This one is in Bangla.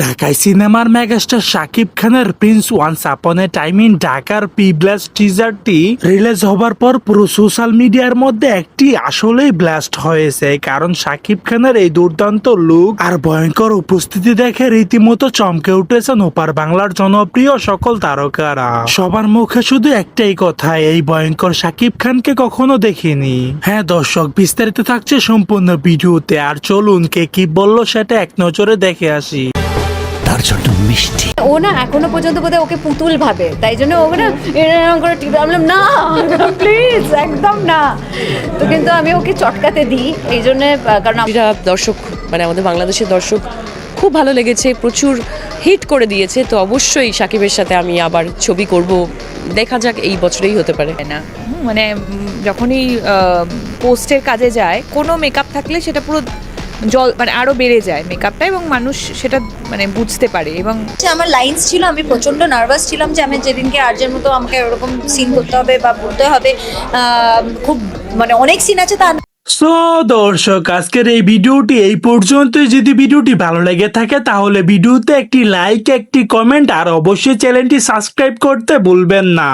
ঢাকায় সিনেমার মেগাস্টার শাকিব খানের prince once upon a time in ঢাকার পি ব্লাস্ট টিজারটি রিলিজ হবার পর পুরো সোশ্যাল মিডিয়ার মধ্যে একটি আসলেই ব্লাস্ট হয়েছে, কারণ শাকিব খানের এই দুর্দান্ত লুক আর ভয়ঙ্কর উপস্থিতি দেখে রীতিমতো চমকে উঠেছেন ওপার বাংলার জনপ্রিয় সকল তারকারা। সবার মুখে শুধু একটাই কথা, এই ভয়ঙ্কর শাকিব খানকে কখনো দেখিনি। হ্যাঁ দর্শক, বিস্তারিত থাকছে সম্পূর্ণ ভিডিওতে, আর চলুন কে কি বললো সেটা এক নজরে দেখে আসি। তার জন্য মিষ্টি ও না এখনো পর্যন্ত বোধহয় ওকে পুতুল ভাবে, তাই জন্য ও না এরকম করে টিপে বললাম না প্লিজ একদম না। তো কিন্তু আমি ওকে চটকাতে দিই এই জন্যে, কারণ এটা দর্শক মানে আমাদের বাংলাদেশের দর্শক খুব ভালো লেগেছে, প্রচুর হিট করে দিয়েছে। তো অবশ্যই সাকিবের সাথে আমি আবার ছবি করব, দেখা যাক এই বছরেই হতে পারে। না মানে যখনই পোস্টের কাজে যায় কোনো মেকআপ থাকলে সেটা পুরো জল মানে আরও বেড়ে যায় মেকআপটা, এবং মানুষ সেটা মানে বুঝতে পারে। এবং আমার লাইন্স ছিল, আমি প্রচন্ড নার্ভাস ছিলাম যে আমি যেদিনকে আর্যের মতো আমাকে ওরকম সিন করতে হবে বা বলতে হবে, খুব মানে অনেক সিন আছে তা সো দর্শক, আজকের এই ভিডিওটি এই পর্যন্তই। যদি ভিডিওটি ভালো লেগে থাকে তাহলে ভিডিওতে একটি লাইক, একটি কমেন্ট আর অবশ্যই চ্যানেলটি সাবস্ক্রাইব করতে ভুলবেন না।